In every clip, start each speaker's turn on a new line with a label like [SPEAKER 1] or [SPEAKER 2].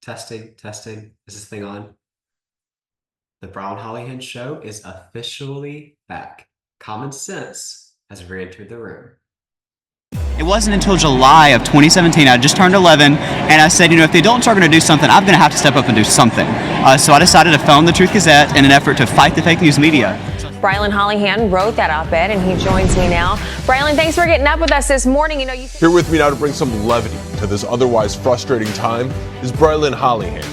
[SPEAKER 1] Testing, testing. Is this thing on? The Brilyn Hollyhand show is officially back. Common sense has re-entered the room.
[SPEAKER 2] It wasn't until July of 2017, I just turned 11, and I said, if the adults are going to do something, I'm going to have to step up and do something. So I decided to found the Truth Gazette in an effort to fight the fake news media.
[SPEAKER 3] Brilyn Hollyhand wrote that op-ed, and he joins me now. Brilyn, thanks for getting up with us this morning.
[SPEAKER 4] Here with me now to bring some levity to this otherwise frustrating time is Brilyn Hollyhand.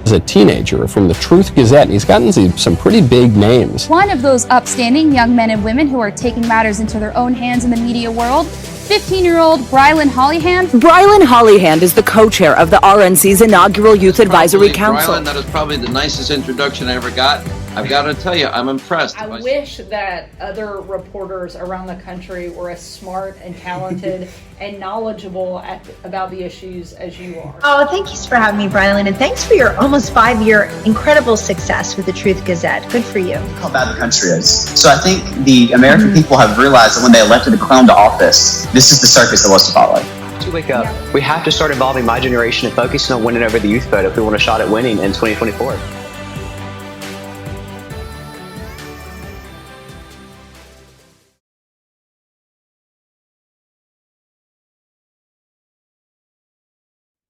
[SPEAKER 5] As a teenager from the Truth Gazette, and he's gotten some pretty big names.
[SPEAKER 6] One of those upstanding young men and women who are taking matters into their own hands in the media world, 15-year-old Brilyn Hollyhand.
[SPEAKER 7] Brilyn Hollyhand is the co-chair of the RNC's inaugural Youth Advisory Council.
[SPEAKER 8] Brilyn, that is probably the nicest introduction I ever got. I've got to tell you, I'm impressed.
[SPEAKER 9] I wish that other reporters around the country were as smart and talented and knowledgeable about the issues as you are.
[SPEAKER 10] Oh, thank you for having me, Brilyn, and thanks for your almost 5-year incredible success with the Truth Gazette. Good for you.
[SPEAKER 11] How bad the country is. So I think the American people have realized that when they elected a clown to office, this is the circus that was to follow.
[SPEAKER 12] To wake up, we have to start involving my generation and focusing on winning over the youth vote if we want a shot at winning in 2024.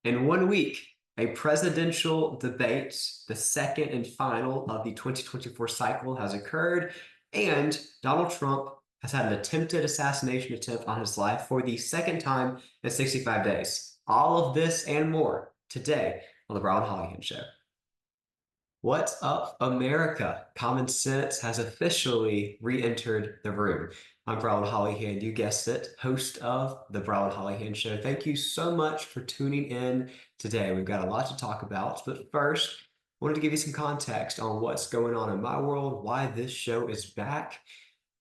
[SPEAKER 1] In 1 week, a presidential debate, the second and final of the 2024 cycle, has occurred, and Donald Trump has had an attempted assassination attempt on his life for the second time in 65 days. All of this and more today on the Brilyn Hollyhand Show. What's up, America? Common sense has officially re-entered the room. I'm Brilyn Hollyhand, you guessed it, host of the Brilyn Hollyhand Show. Thank you so much for tuning in today. We've got a lot to talk about, but first, I wanted to give you some context on what's going on in my world, why this show is back,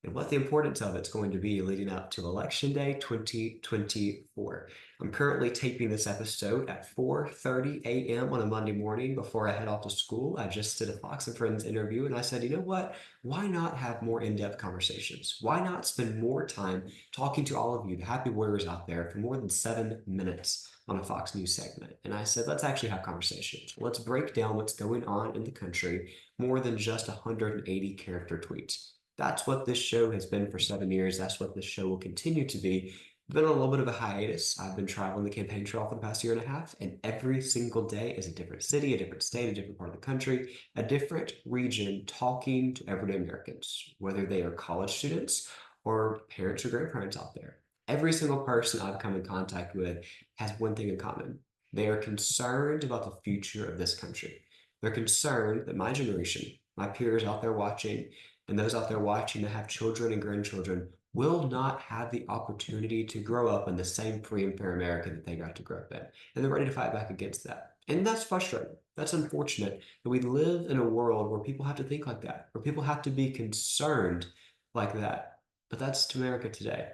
[SPEAKER 1] and what the importance of it's going to be leading up to Election Day 2024. I'm currently taping this episode at 4:30 a.m. on a Monday morning before I head off to school. I just did a Fox and Friends interview, and I said, you know what? Why not have more in-depth conversations? Why not spend more time talking to all of you, the happy warriors out there, for more than 7 minutes on a Fox News segment? And I said, let's actually have conversations. Let's break down what's going on in the country more than just 180 character tweets. That's what this show has been for 7 years. That's what this show will continue to be. I've been on a little bit of a hiatus. I've been traveling the campaign trail for the past year and a half, and every single day is a different city, a different state, a different part of the country, a different region, talking to everyday Americans, whether they are college students or parents or grandparents out there. Every single person I've come in contact with has one thing in common. They are concerned about the future of this country. They're concerned that my generation, my peers out there watching, and those out there watching that have children and grandchildren will not have the opportunity to grow up in the same free and fair America that they got to grow up in. And they're ready to fight back against that. And that's frustrating. That's unfortunate that we live in a world where people have to think like that, where people have to be concerned like that. But that's to America today.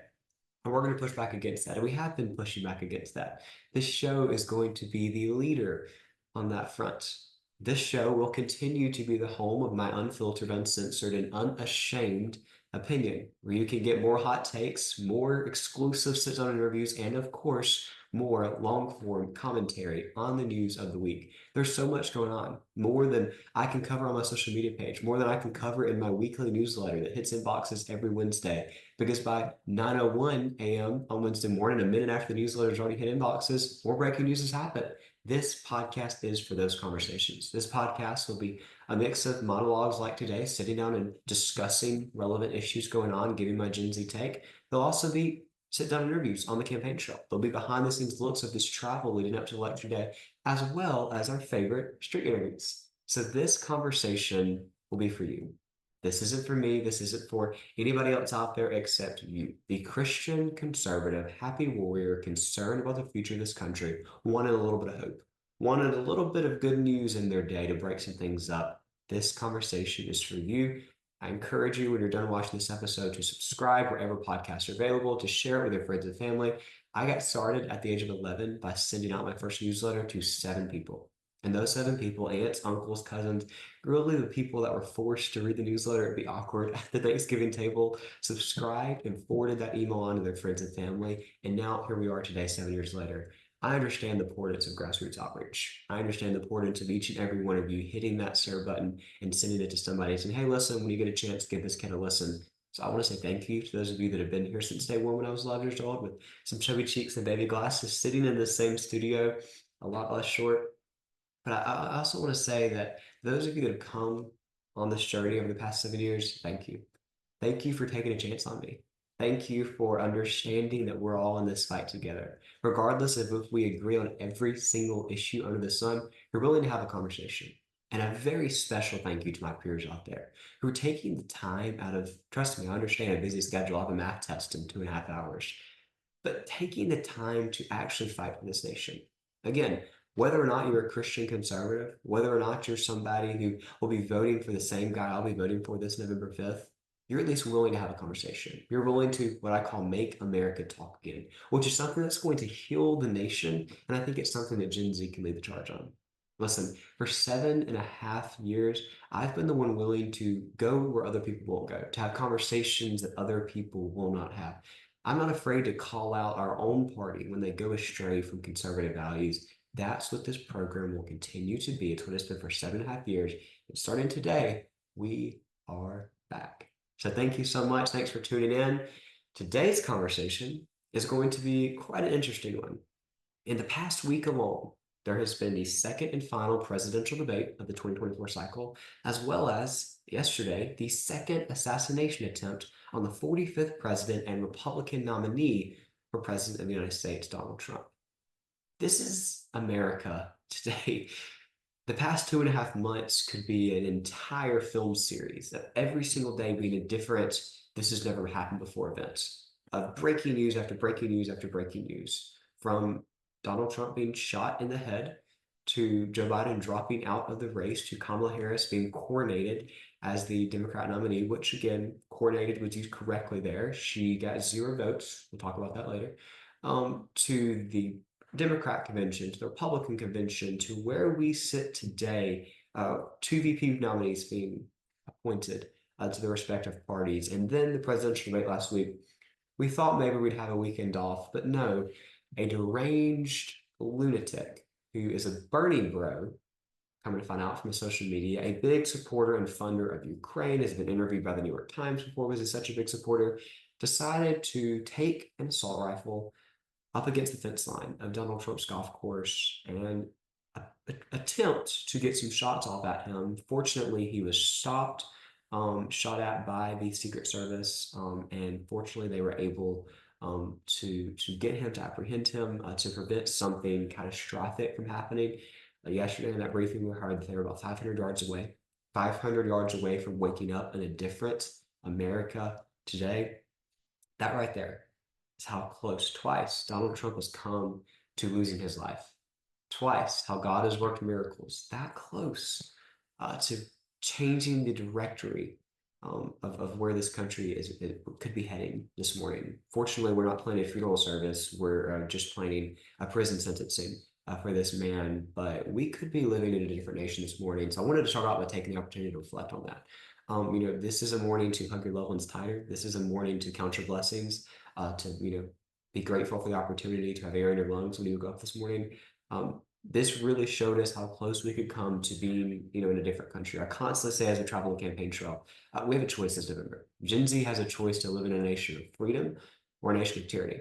[SPEAKER 1] And we're going to push back against that. And we have been pushing back against that. This show is going to be the leader on that front. This show will continue to be the home of my unfiltered, uncensored, and unashamed opinion, where you can get more hot takes, more exclusive sit-down interviews, and of course, more long-form commentary on the news of the week. There's so much going on, more than I can cover on my social media page, more than I can cover in my weekly newsletter that hits inboxes every Wednesday. Because by 9:01 a.m. on Wednesday morning, a minute after the newsletter has already hit inboxes, more breaking news has happened. This podcast is for those conversations. This podcast will be a mix of monologues like today, sitting down and discussing relevant issues going on, giving my Gen Z take. There'll also be sit-down interviews on the campaign trail. There'll be behind-the-scenes looks of this travel leading up to Election Day, as well as our favorite street interviews. So this conversation will be for you. This isn't for me. This isn't for anybody else out there except you, the Christian conservative, happy warrior, concerned about the future of this country, wanting a little bit of hope, wanted a little bit of good news in their day to break some things up. This conversation is for you. I encourage you, when you're done watching this episode, to subscribe wherever podcasts are available, to share it with your friends and family. I got started at the age of 11 by sending out my first newsletter to 7 people. And those 7 people, aunts, uncles, cousins, really the people that were forced to read the newsletter and be awkward at the Thanksgiving table, subscribed and forwarded that email on to their friends and family. And now here we are today, 7 years later. I understand the importance of grassroots outreach. I understand the importance of each and every one of you hitting that share button and sending it to somebody and saying, hey, listen, when you get a chance, give this kid a listen. So I want to say thank you to those of you that have been here since day one when I was 11 years old with some chubby cheeks and baby glasses, sitting in the same studio, a lot less short. But I also want to say that those of you that have come on this journey over the past 7 years, thank you. Thank you for taking a chance on me. Thank you for understanding that we're all in this fight together. Regardless of if we agree on every single issue under the sun, we're willing to have a conversation. And a very special thank you to my peers out there who are taking the time out of, trust me, I understand a busy schedule. I have a math test in 2.5 hours, but taking the time to actually fight for this nation. Again, whether or not you're a Christian conservative, whether or not you're somebody who will be voting for the same guy I'll be voting for this November 5th, you're at least willing to have a conversation. You're willing to what I call make America talk again, which is something that's going to heal the nation. And I think it's something that Gen Z can lead the charge on. Listen, for 7.5 years, I've been the one willing to go where other people won't go, to have conversations that other people will not have. I'm not afraid to call out our own party when they go astray from conservative values. That's what this program will continue to be. It's what it's been for 7.5 years. And starting today, we are back. So thank you so much. Thanks for tuning in. Today's conversation is going to be quite an interesting one. In the past week alone, there has been the second and final presidential debate of the 2024 cycle, as well as yesterday, the second assassination attempt on the 45th president and Republican nominee for president of the United States, Donald Trump. This is America today. The past 2.5 months could be an entire film series of every single day being a different, this has never happened before events of breaking news after breaking news after breaking news, from Donald Trump being shot in the head to Joe Biden dropping out of the race to Kamala Harris being coronated as the Democrat nominee, which again, coronated was used correctly there. She got 0 votes. We'll talk about that later. To the Democrat convention, to the Republican convention, to where we sit today, 2 VP nominees being appointed to the respective parties. And then the presidential debate last week, we thought maybe we'd have a weekend off, but no, a deranged lunatic who is a burning bro, coming to find out from his social media, a big supporter and funder of Ukraine, has been interviewed by the New York Times before, was such a big supporter, decided to take an assault rifle up against the fence line of Donald Trump's golf course and attempt to get some shots off at him. Fortunately, he was stopped, shot at by the Secret Service, and fortunately they were able to get him, to apprehend him, to prevent something catastrophic from happening. Yesterday in that briefing, we heard that they were about 500 yards away, 500 yards away from waking up in a different America today. That right there is how close twice Donald Trump has come to losing his life. Twice how God has worked miracles. That close to changing the directory of where this country could be heading this morning. Fortunately, we're not planning a funeral service. We're just planning a prison sentencing for this man, but we could be living in a different nation this morning. So I wanted to start out by taking the opportunity to reflect on that. This is a morning to hug your loved ones tighter. This is a morning to count your blessings, to, be grateful for the opportunity to have air in your lungs when you woke up this morning. This really showed us how close we could come to being, in a different country. I constantly say as we travel the campaign trail, we have a choice this November. Gen Z has a choice to live in a nation of freedom or a nation of tyranny.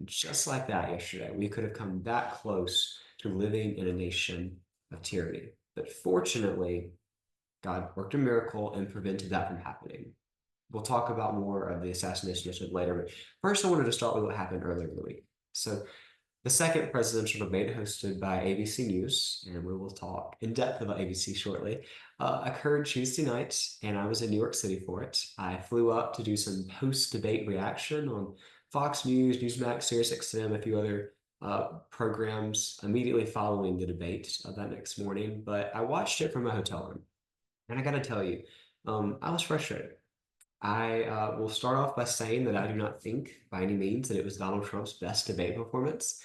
[SPEAKER 1] Just like that yesterday, we could have come that close to living in a nation of tyranny. But fortunately, God worked a miracle and prevented that from happening. We'll talk about more of the assassination later, but first I wanted to start with what happened earlier in the week. So the second presidential debate, hosted by ABC News, and we will talk in depth about ABC shortly, occurred Tuesday night, and I was in New York City for it. I flew up to do some post-debate reaction on Fox News, Newsmax, SiriusXM, a few other programs immediately following the debate that next morning, but I watched it from my hotel room. And I got to tell you, I was frustrated. I will start off by saying that I do not think by any means that it was Donald Trump's best debate performance.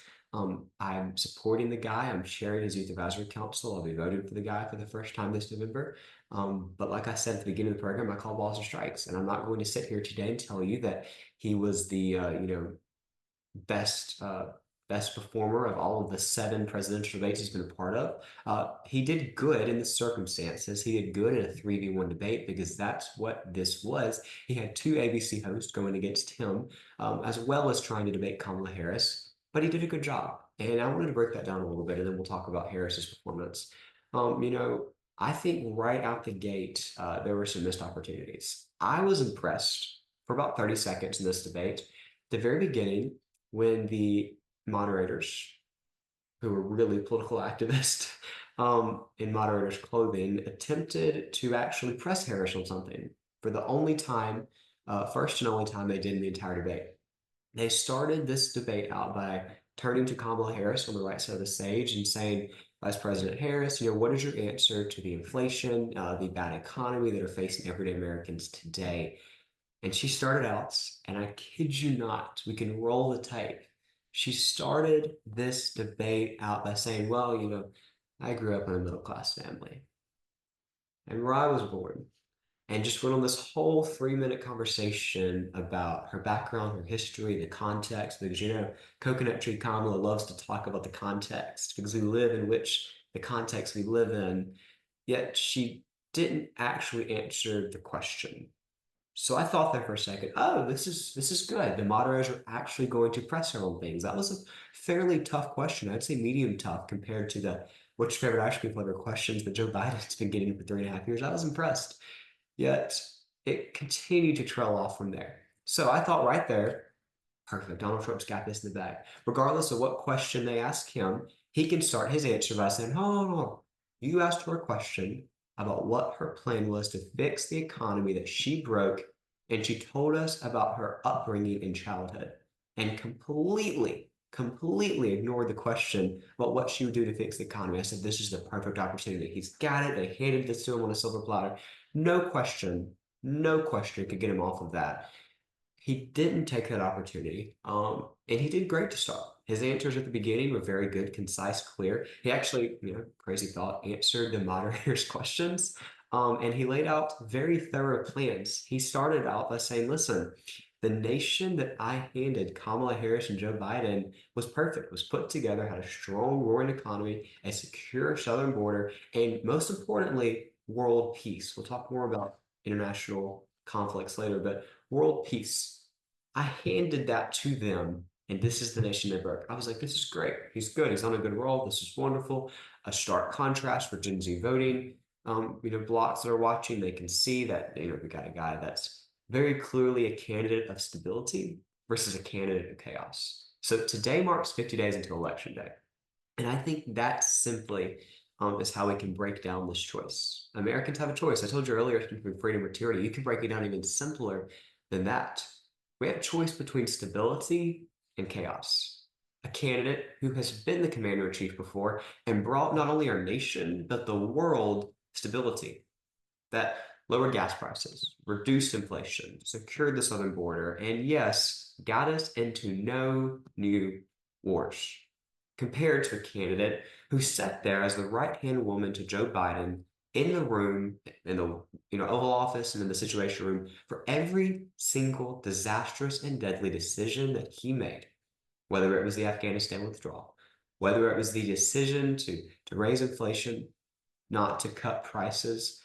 [SPEAKER 1] I'm supporting the guy. I'm chairing his Youth Advisory Council. I'll be voting for the guy for the first time this November. But like I said at the beginning of the program, I call balls and strikes. And I'm not going to sit here today and tell you that he was the, best best performer of all of the 7 presidential debates he's been a part of. He did good in the circumstances. He did good in a 3v1 debate because that's what this was. He had 2 ABC hosts going against him, as well as trying to debate Kamala Harris, but he did a good job. And I wanted to break that down a little bit, and then we'll talk about Harris's performance. I think right out the gate, there were some missed opportunities. I was impressed for about 30 seconds in this debate. At the very beginning, when the moderators, who were really political activists in moderators' clothing, attempted to actually press Harris on something for the only time, first and only time they did in the entire debate. They started this debate out by turning to Kamala Harris on the right side of the stage and saying, Vice President Harris, what is your answer to the inflation, the bad economy that are facing everyday Americans today? And she started out, and I kid you not, we can roll the tape. She started this debate out by saying, well, I grew up in a middle-class family. And where I was born, and just went on this whole 3-minute conversation about her background, her history, the context, because Coconut Tree Kamala loves to talk about the context because we live in the context we live in, yet she didn't actually answer the question. So I thought there for a second, oh, this is good. The moderators are actually going to press her on things. That was a fairly tough question. I'd say medium tough compared to the what's your favorite ice cream flavor questions that Joe Biden's been getting for 3.5 years. I was impressed. Yet it continued to trail off from there. So I thought right there, perfect. Donald Trump's got this in the bag. Regardless of what question they ask him, he can start his answer by saying, oh, you asked her a question about what her plan was to fix the economy that she broke, and she told us about her upbringing in childhood and completely ignored the question about what she would do to fix the economy. I said, this is the perfect opportunity. He's got it. They handed this to him on a silver platter. No question could get him off of that. He didn't take that opportunity, and he did great to start. His answers at the beginning were very good, concise, clear. He actually, crazy thought, answered the moderators' questions, and he laid out very thorough plans. He started out by saying, listen, the nation that I handed Kamala Harris and Joe Biden was perfect, was put together, had a strong, roaring economy, a secure southern border, and most importantly, world peace. We'll talk more about international conflicts later, but world peace. I handed that to them, and this is the nation they broke. I was like, this is great. He's good. He's on a good roll. This is wonderful. A stark contrast for Gen Z voting. Blocks that are watching, they can see that, we got a guy that's very clearly a candidate of stability versus a candidate of chaos. So today marks 50 days until Election Day. And I think that simply is how we can break down this choice. Americans have a choice. I told you earlier, between freedom or tyranny. You can break it down even simpler than that. We have a choice between stability and chaos. A candidate who has been the commander-in-chief before and brought not only our nation, but the world stability. That lowered gas prices, reduced inflation, secured the southern border, and yes, got us into no new wars. Compared to a candidate who sat there as the right-hand woman to Joe Biden in the room, in the Oval Office and in the Situation Room for every single disastrous and deadly decision that he made, whether it was the Afghanistan withdrawal, whether it was the decision to raise inflation, not to cut prices.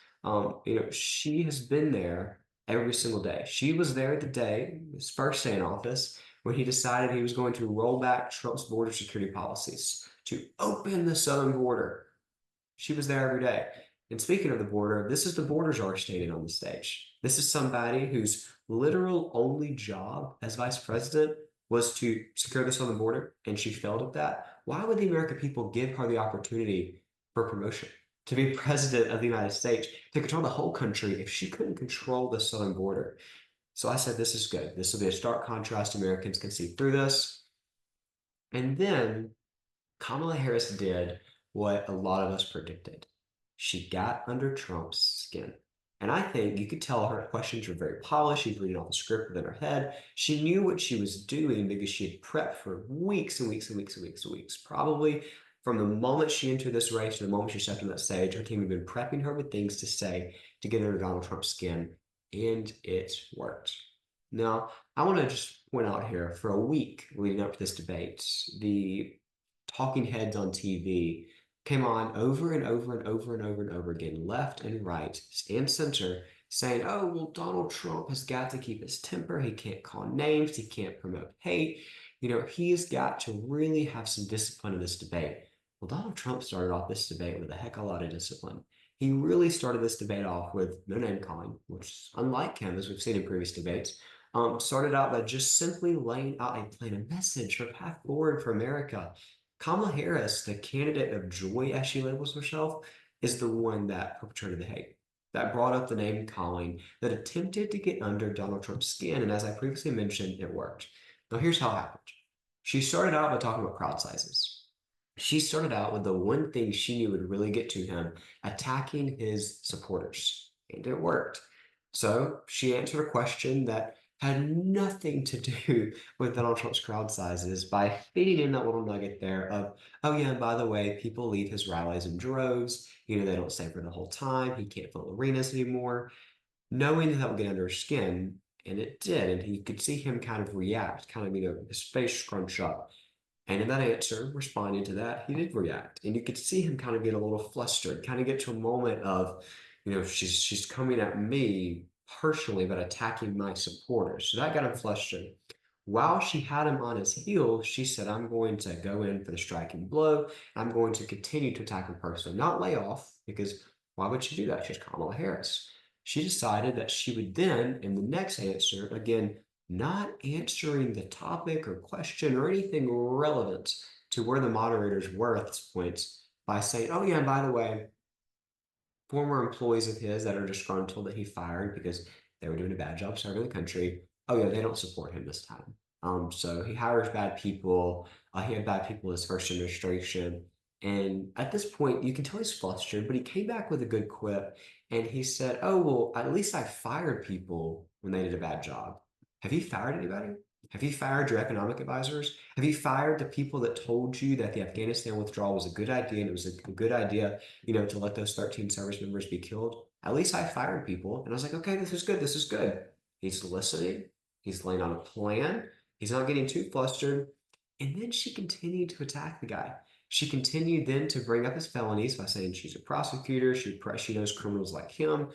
[SPEAKER 1] She has been there every single day. She was there the day, his first day in office, when he decided he was going to roll back Trump's border security policies to open the southern border. She was there every day. And speaking of the border, this is the border czar standing on the stage. This is somebody whose literal only job as vice president was to secure the southern border, and she failed at that. Why would the American people give her the opportunity for promotion to be president of the United States, to control the whole country, if she couldn't control the southern border? So I said, this is good. This will be a stark contrast. Americans can see through this. And then Kamala Harris did what a lot of us predicted. She got under Trump's skin. And I think you could tell her questions were very polished. She's reading off the script within her head. She knew what she was doing because she had prepped for weeks and weeks and weeks and weeks and weeks. Probably from the moment she entered this race to the moment she stepped on that stage, her team had been prepping her with things to say to get under Donald Trump's skin. And it worked. Now, I want to just point out here for a week leading up to this debate, the talking heads on TV came on over and over and over and over and over again, left and right and center, saying, oh, well, Donald Trump has got to keep his temper. He can't call names. He can't promote hate. He has got to really have some discipline in this debate. Well, Donald Trump started off this debate with a heck of a lot of discipline. He really started this debate off with no name calling, which is unlike him, as we've seen in previous debates. Started out by just simply laying out a message for path forward for America. Kamala Harris, the candidate of joy, as she labels herself, is the one that perpetrated the hate, that brought up the name calling, that attempted to get under Donald Trump's skin. And as I previously mentioned, it worked. Now, here's how it happened. She started out by talking about crowd sizes. She started out with the one thing she knew would really get to him, attacking his supporters. And it worked. So she answered a question that had nothing to do with Donald Trump's crowd sizes by feeding in that little nugget there of, oh yeah, and by the way, people leave his rallies in droves. They don't stay for the whole time. He can't fill arenas anymore. Knowing that would get under his skin, and it did, and he could see him kind of react, kind of, his face scrunch up. And in that answer, responding to that, he did react. And you could see him kind of get a little flustered, kind of get to a moment of, she's coming at me personally, but attacking my supporters. So that got him flustered. While she had him on his heels, she said, I'm going to go in for the striking blow. I'm going to continue to attack him personally, not lay off, because why would she do that? She's Kamala Harris. She decided that she would then, in the next answer, again, not answering the topic or question or anything relevant to where the moderators were at this point, by saying, oh yeah, and by the way, former employees of his that are disgruntled that he fired because they were doing a bad job serving the country, oh yeah, they don't support him this time. So he hires bad people. He had bad people in his first administration. And at this point, you can tell he's flustered, but he came back with a good quip. And he said, oh, well, at least I fired people when they did a bad job. Have you fired anybody? Have you fired your economic advisors? Have you fired the people that told you that the Afghanistan withdrawal was a good idea and it was a good idea, to let those 13 service members be killed? At least I fired people. And I was like, okay, this is good. This is good. He's listening. He's laying on a plan. He's not getting too flustered. And then she continued to attack the guy. She continued then to bring up his felonies by saying she's a prosecutor. She knows criminals like him.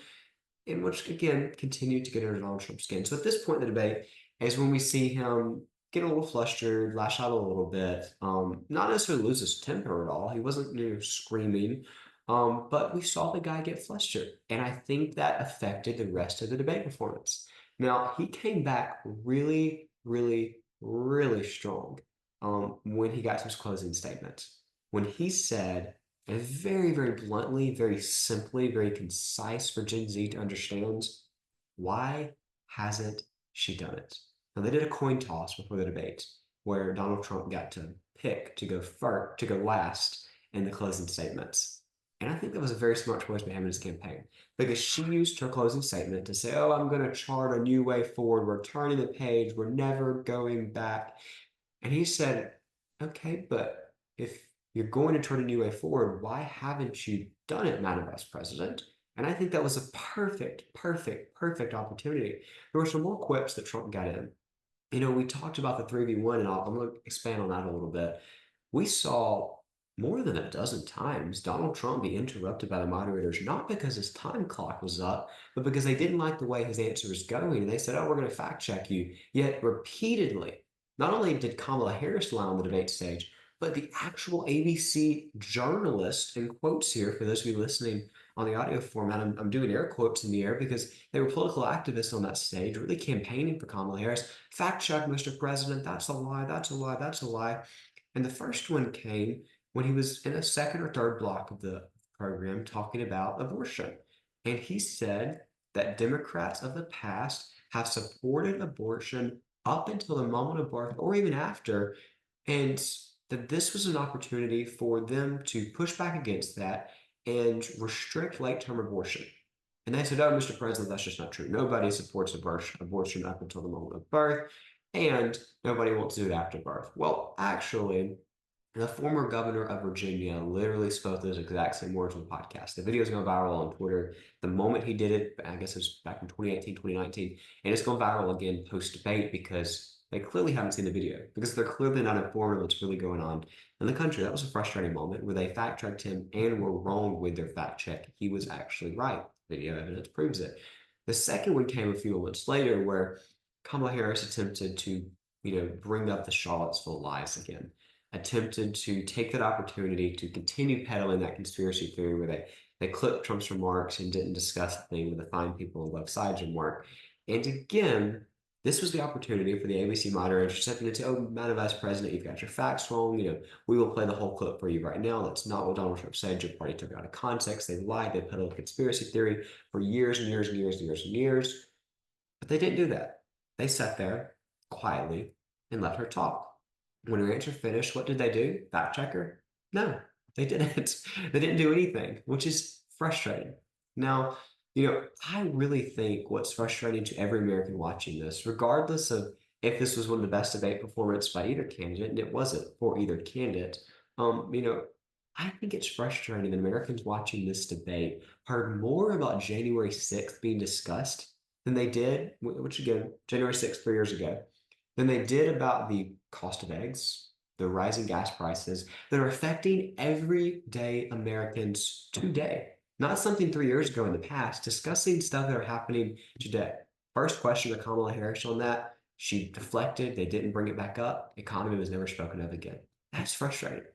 [SPEAKER 1] And which, again, continued to get under Donald Trump's skin. So at this point in the debate is when we see him get a little flustered, lash out a little bit, not necessarily lose his temper at all. He wasn't screaming, but we saw the guy get flustered. And I think that affected the rest of the debate performance. Now, he came back really, really, really strong when he got to his closing statement. When he said, and very, very bluntly, very simply, very concise for Gen Z to understand, why hasn't she done it? Now, they did a coin toss before the debate where Donald Trump got to pick to go last in the closing statements. And I think that was a very smart choice by him in his campaign, because she used her closing statement to say, oh, I'm going to chart a new way forward. We're turning the page. We're never going back. And he said, okay, but if you're going to turn a new way forward, why haven't you done it, Madam Vice President? And I think that was a perfect opportunity. There were some more quips that Trump got in. We talked about the 3v1, and I'm going to expand on that a little bit. We saw more than a dozen times Donald Trump be interrupted by the moderators, not because his time clock was up, but because they didn't like the way his answer was going. And they said, oh, we're going to fact check you. Yet repeatedly, not only did Kamala Harris lie on the debate stage, but the actual ABC journalist, in quotes here, for those of you listening on the audio format, I'm doing air quotes in the air because they were political activists on that stage, really campaigning for Kamala Harris. Fact check, Mr. President, that's a lie, that's a lie, that's a lie. And the first one came when he was in a second or third block of the program talking about abortion. And he said that Democrats of the past have supported abortion up until the moment of birth or even after, and that this was an opportunity for them to push back against that and restrict late-term abortion. And they said, oh, Mr. President, that's just not true. Nobody supports abortion up until the moment of birth, and nobody wants to do it after birth. Well, actually, The former governor of Virginia literally spoke those exact same words on the podcast. The video's going viral on Twitter. The moment he did it, I guess it was back in 2018, 2019, and it's going viral again post-debate because they clearly haven't seen the video, because they're clearly not informed of what's really going on in the country. That was a frustrating moment where they fact-checked him and were wrong with their fact check. He was actually right. Video evidence proves it. The second one came a few months later where Kamala Harris attempted to, bring up the Charlottesville lies again, attempted to take that opportunity to continue peddling that conspiracy theory where they clipped Trump's remarks and didn't discuss the thing with the fine people on both sides remark. And again, this was the opportunity for the ABC moderator to step in and say, oh, Madam Vice President, you've got your facts wrong. We will play the whole clip for you right now. That's not what Donald Trump said. Your party took it out of context. They lied. They peddled a conspiracy theory for years and years and years and years and years. But they didn't do that. They sat there quietly and let her talk. When her answer finished, what did they do? Fact check her? No, they didn't. They didn't do anything, which is frustrating. Now, I really think what's frustrating to every American watching this, regardless of if this was one of the best debate performances by either candidate, and it wasn't for either candidate, I think it's frustrating that Americans watching this debate heard more about January 6th being discussed than they did, which again, January 6th, 3 years ago, than they did about the cost of eggs, the rising gas prices that are affecting everyday Americans today. Not something 3 years ago in the past, discussing stuff that are happening today. First question to Kamala Harris on that, she deflected, they didn't bring it back up. Economy was never spoken of again. That's frustrating.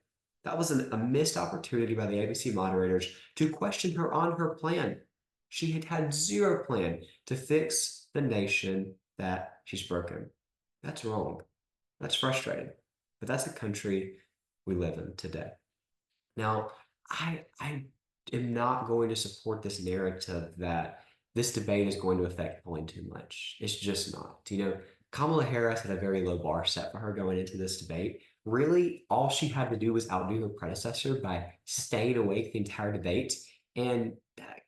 [SPEAKER 1] That was a missed opportunity by the ABC moderators to question her on her plan. She had zero plan to fix the nation that she's broken. That's wrong. That's frustrating. But that's the country we live in today. Now, I am not going to support this narrative that this debate is going to affect polling too much. It's just not. Kamala Harris had a very low bar set for her going into this debate. Really, all she had to do was outdo her predecessor by staying awake the entire debate. And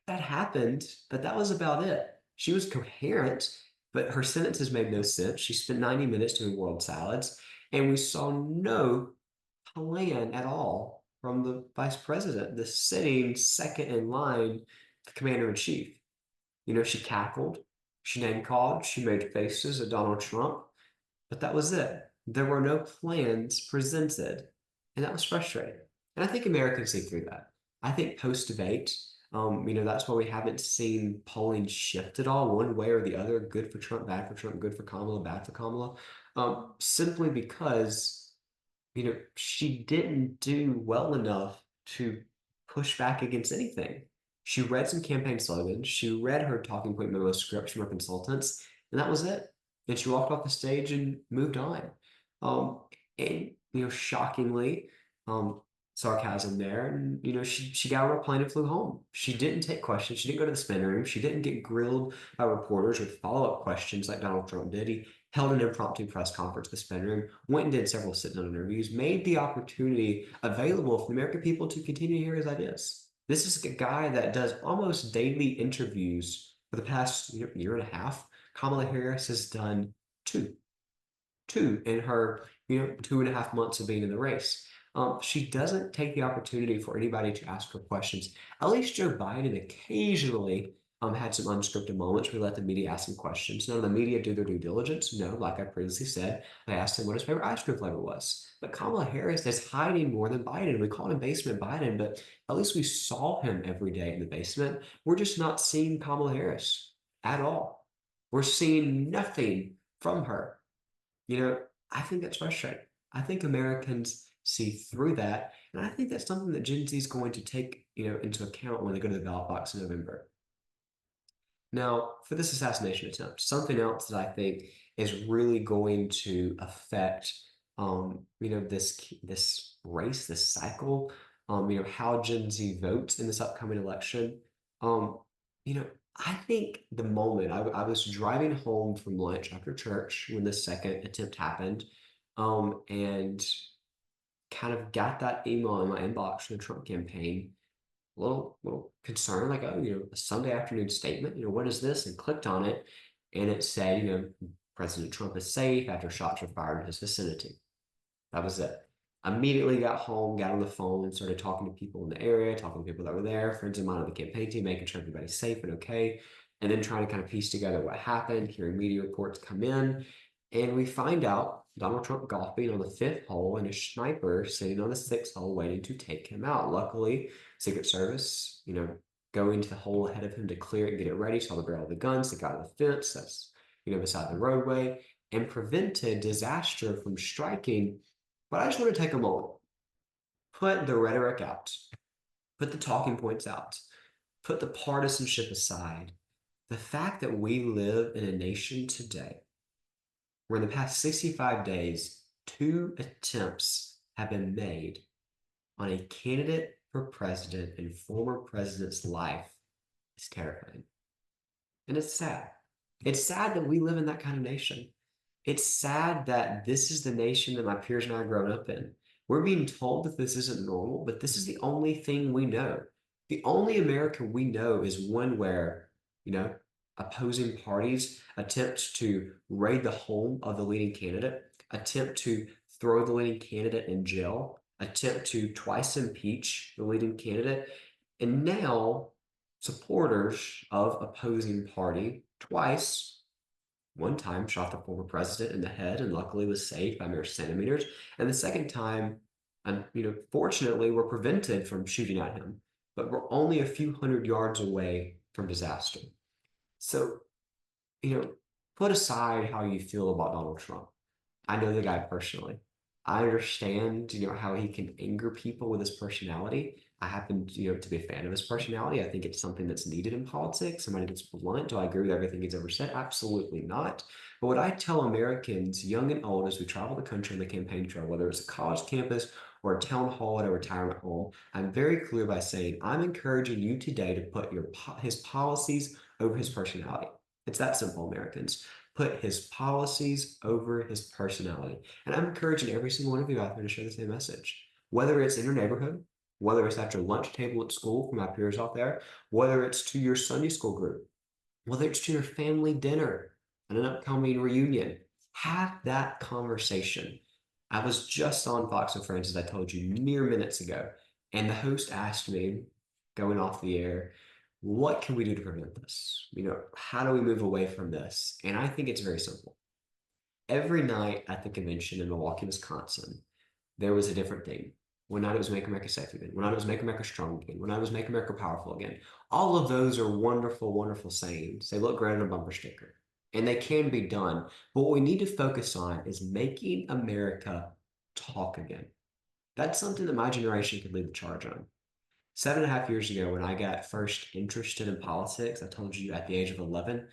[SPEAKER 1] that happened, but that was about it. She was coherent, but her sentences made no sense. She spent 90 minutes doing world salads, and we saw no plan at all from the vice president, the sitting second in line, the commander in chief. She cackled, she name called, she made faces at Donald Trump, but that was it. There were no plans presented, and that was frustrating. And I think Americans see through that. I think post-debate, that's why we haven't seen polling shift at all, one way or the other, good for Trump, bad for Trump, good for Kamala, bad for Kamala, simply because, she didn't do well enough to push back against anything. She read some campaign slogans, she read her talking point memo scripts from her consultants, and that was it. And she walked off the stage and moved on. And, shockingly, sarcasm there. And, she got on a plane and flew home. She didn't take questions. She didn't go to the spin room. She didn't get grilled by reporters with follow-up questions like Donald Trump did. He held an impromptu press conference in the spin room, went and did several sit-down interviews, made the opportunity available for the American people to continue to hear his ideas. This is a guy that does almost daily interviews for the past year and a half. Kamala Harris has done two in her 2.5 months of being in the race. She doesn't take the opportunity for anybody to ask her questions. At least Joe Biden occasionally had some unscripted moments where he let the media ask him questions. None of the media do their due diligence. No, like I previously said, I asked him what his favorite ice cream flavor was. But Kamala Harris is hiding more than Biden. We call him Basement Biden, but at least we saw him every day in the basement. We're just not seeing Kamala Harris at all. We're seeing nothing from her. I think that's frustrating. I think Americans see through that, and I think that's something that Gen Z is going to take, into account when they go to the ballot box in November. Now, for this assassination attempt, something else that I think is really going to affect, this race, this cycle, how Gen Z votes in this upcoming election. I think the moment I was driving home from lunch after church when the second attempt happened, and kind of got that email in my inbox from the Trump campaign, a little concerned, like, oh, a Sunday afternoon statement, what is this? And clicked on it, and it said, President Trump is safe after shots were fired in his vicinity. That was it. Immediately got home, got on the phone, and started talking to people in the area, talking to people that were there, friends of mine on the campaign team, making sure everybody's safe and okay, and then trying to kind of piece together what happened, hearing media reports come in, and we find out Donald Trump golfing on the fifth hole and a sniper sitting on the sixth hole waiting to take him out. Luckily, Secret Service, going to the hole ahead of him to clear it and get it ready, saw the barrel of the gun, stick out of the fence that's, beside the roadway, and prevented disaster from striking. But I just want to take a moment, put the rhetoric out, put the talking points out, put the partisanship aside. The fact that we live in a nation today where in the past 65 days, 2 attempts have been made on a candidate for president and former president's life is terrifying. And it's sad. It's sad that we live in that kind of nation. It's sad that this is the nation that my peers and I have grown up in. We're being told that this isn't normal, but this is the only thing we know. The only America we know is one where, opposing parties attempt to raid the home of the leading candidate, attempt to throw the leading candidate in jail, attempt to twice impeach the leading candidate, and now supporters of opposing party twice, one time shot the former president in the head and luckily was saved by mere centimeters, and the second time, fortunately, were prevented from shooting at him, but we're only a few hundred yards away from disaster. So, put aside how you feel about Donald Trump. I know the guy personally. I understand, how he can anger people with his personality. I happen, to be a fan of his personality. I think it's something that's needed in politics. Somebody that's blunt. Do I agree with everything he's ever said? Absolutely not. But what I tell Americans, young and old, as we travel the country on the campaign trail, whether it's a college campus or a town hall at a retirement home, I'm very clear by saying, I'm encouraging you today to put his policies over his personality. It's that simple, Americans. Put his policies over his personality. And I'm encouraging every single one of you out there to share the same message. Whether it's in your neighborhood, whether it's at your lunch table at school for my peers out there, whether it's to your Sunday school group, whether it's to your family dinner and an upcoming reunion, have that conversation. I was just on Fox and Friends, as I told you mere minutes ago, and the host asked me, going off the air, what can we do to prevent this? How do we move away from this? And I think it's very simple. Every night at the convention in Milwaukee, Wisconsin, there was a different theme. One night it was Make America Safe Again. One night it was Make America Strong Again. One night it was Make America Powerful Again. All of those are wonderful, wonderful sayings. They look great on a bumper sticker, and they can be done. But what we need to focus on is making America talk again. That's something that my generation could lead the charge on. 7.5 years ago, when I got first interested in politics, I told you at the age of 11,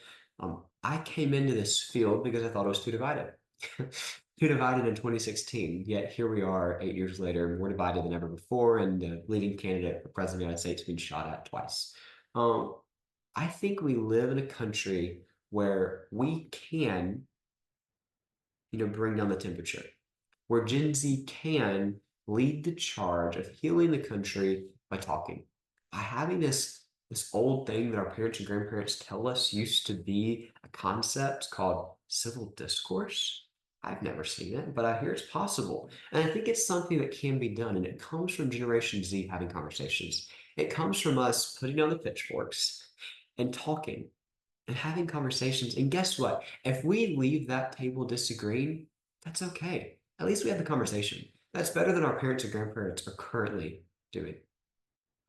[SPEAKER 1] I came into this field because I thought it was too divided. Too divided in 2016, yet here we are 8 years later, more divided than ever before, and the leading candidate for president of the United States being shot at twice. I think we live in a country where we can, bring down the temperature, where Gen Z can lead the charge of healing the country by talking, by having this old thing that our parents and grandparents tell us used to be a concept called civil discourse. I've never seen it, but I hear it's possible. And I think it's something that can be done. And it comes from Generation Z having conversations. It comes from us putting down the pitchforks and talking and having conversations. And guess what? If we leave that table disagreeing, that's okay. At least we had the conversation. That's better than our parents and grandparents are currently doing.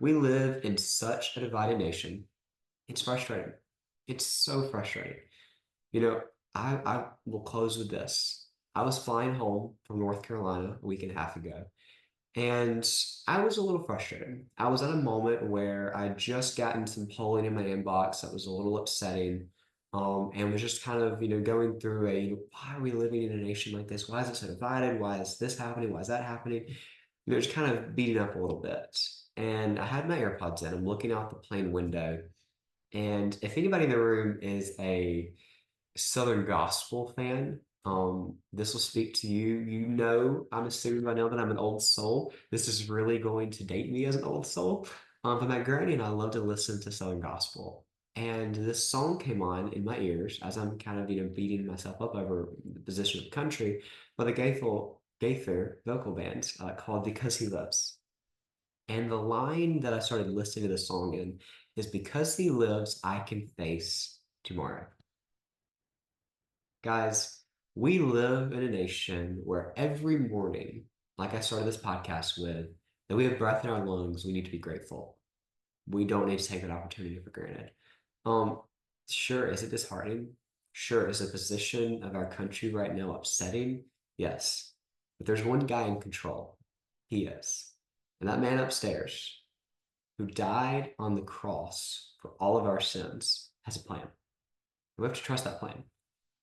[SPEAKER 1] We live in such a divided nation. It's frustrating. It's so frustrating. I will close with this. I was flying home from North Carolina a week and a half ago, and I was a little frustrated. I was at a moment where I'd just gotten some polling in my inbox that was a little upsetting, and was just kind of, going through why are we living in a nation like this? Why is it so divided? Why is this happening? Why is that happening? Just kind of beating up a little bit. And I had my AirPods in. I'm looking out the plane window, and if anybody in the room is a Southern gospel fan, this will speak to you. I'm assuming by now that I'm an old soul. This is really going to date me as an old soul. But my granny and I love to listen to Southern gospel. And this song came on in my ears as I'm kind of, beating myself up over the position of the country. But the Gaither vocal band called Because He Lives. And the line that I started listening to the song in is because he lives, I can face tomorrow. Guys, we live in a nation where every morning, like I started this podcast with, that we have breath in our lungs, we need to be grateful. We don't need to take that opportunity for granted. Um, sure, is it disheartening? Sure, is the position of our country right now upsetting? Yes. But there's one guy in control. He is. And that man upstairs who died on the cross for all of our sins has a plan. We have to trust that plan.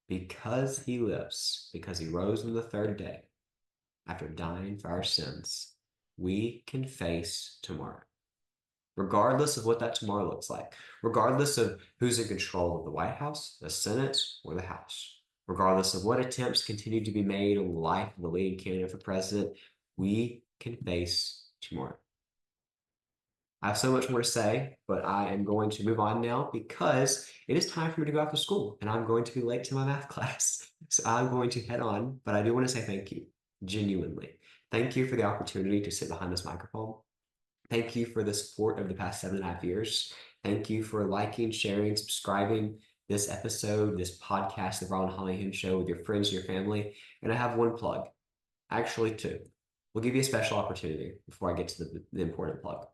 [SPEAKER 1] Because he lives, because he rose on the third day after dying for our sins, we can face tomorrow. Regardless of what that tomorrow looks like, regardless of who's in control of the White House, the Senate, or the House, regardless of what attempts continue to be made on the life of the leading candidate for president, we can face tomorrow. I have so much more to say, but I am going to move on now because it is time for me to go off to school and I'm going to be late to my math class. So I'm going to head on, but I do want to say thank you, genuinely. Thank you for the opportunity to sit behind this microphone. Thank you for the support of the past 7.5 years. Thank you for liking, sharing, subscribing this episode, this podcast, The Brilyn Hollyhand Show with your friends, your family. And I have one plug, actually two. We'll give you a special opportunity before I get to the important plug.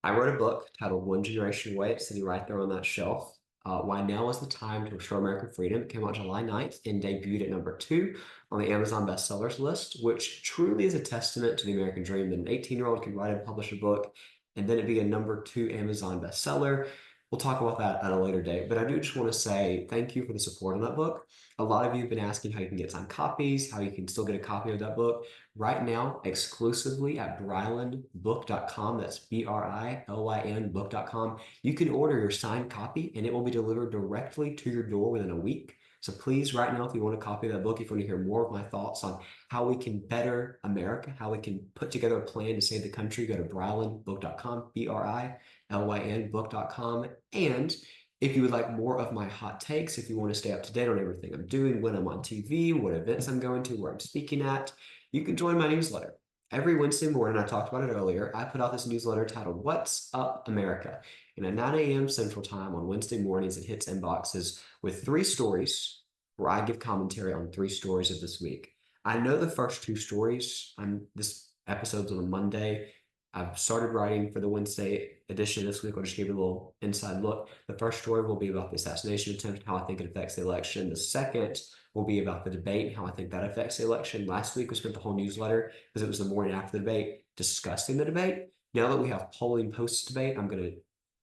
[SPEAKER 1] I wrote a book titled One Generation Away. It's sitting right there on that shelf. Why Now is the Time to Restore American Freedom. It came out July 9th and debuted at number 2 on the Amazon bestsellers list, which truly is a testament to the American dream that an 18-year-old can write and publish a book and then it be a number 2 Amazon bestseller. We'll talk about that at a later date, but I do just want to say thank you for the support on that book. A lot of you have been asking how you can get signed copies, how you can still get a copy of that book. Right now, exclusively at brylynbook.com, that's BRILYN book.com, you can order your signed copy and it will be delivered directly to your door within a week. So please, right now, if you want a copy of that book, if you want to hear more of my thoughts on how we can better America, how we can put together a plan to save the country, go to brylynbook.com, BRILYN book.com. And if you would like more of my hot takes, if you want to stay up to date on everything I'm doing, when I'm on TV, what events I'm going to, where I'm speaking at, you can join my newsletter. Every Wednesday morning, I talked about it earlier, I put out this newsletter titled What's Up America? And at 9 a.m. Central Time on Wednesday mornings, it hits inboxes with 3 stories where I give commentary on 3 stories of this week. I know the first 2 stories, this episode's on a Monday. I've started writing for the Wednesday edition this week. I'll just give you a little inside look. The first story will be about the assassination attempt, how I think it affects the election. The second will be about the debate and how I think that affects the election. Last week, we spent the whole newsletter, because it was the morning after the debate, discussing the debate. Now that we have polling post-debate, I'm going to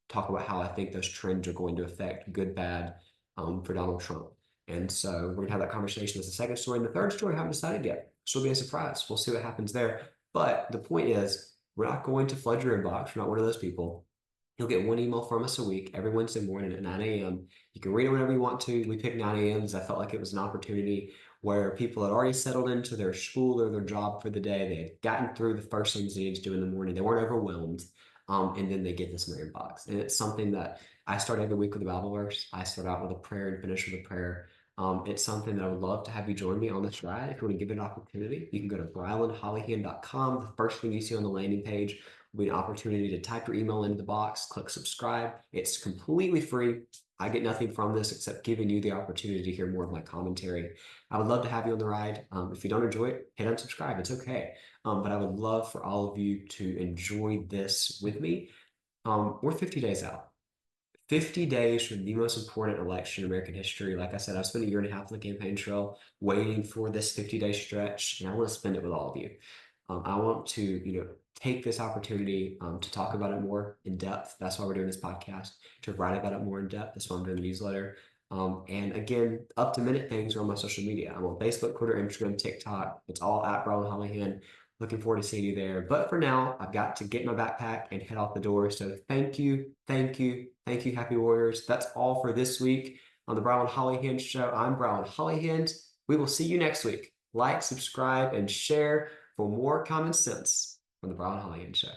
[SPEAKER 1] talk about how I think those trends are going to affect good, bad for Donald Trump. And so we're going to have that conversation as the second story. And the third story, I haven't decided yet. So it'll be a surprise. We'll see what happens there. But the point is, we're not going to flood your inbox. We're not one of those people. You'll get 1 email from us a week every Wednesday morning at 9 a.m. You can read it whenever you want to. We picked 9 a.m. because I felt like it was an opportunity where people had already settled into their school or their job for the day. They had gotten through the first things they needed to do in the morning. They weren't overwhelmed. And then they get this in their inbox. And it's something that I start every week with a Bible verse. I start out with a prayer and finish with a prayer. It's something that I would love to have you join me on this ride. If you want to give it an opportunity, you can go to brylynhollyhand.com. The first thing you see on the landing page will be an opportunity to type your email into the box, click subscribe. It's completely free. I get nothing from this except giving you the opportunity to hear more of my commentary. I would love to have you on the ride. If you don't enjoy it, hit unsubscribe. It's okay. But I would love for all of you to enjoy this with me. We're 50 days out. 50 days from the most important election in American history. Like I said, I've spent 1.5 years on the campaign trail waiting for this 50-day stretch, and I want to spend it with all of you. I want to, take this opportunity to talk about it more in depth. That's why we're doing this podcast, to write about it more in depth. That's why I'm doing the newsletter. And again, up-to-minute things are on my social media. I'm on Facebook, Twitter, Instagram, TikTok. It's all at Brilyn Hollyhand. Looking forward to seeing you there. But for now, I've got to get my backpack and head out the door. So thank you, Happy Warriors. That's all for this week on the Brilyn Hollyhand Show. I'm Brilyn Hollyhand. We will see you next week. Like, subscribe, and share for more common sense on the Brilyn Hollyhand Show.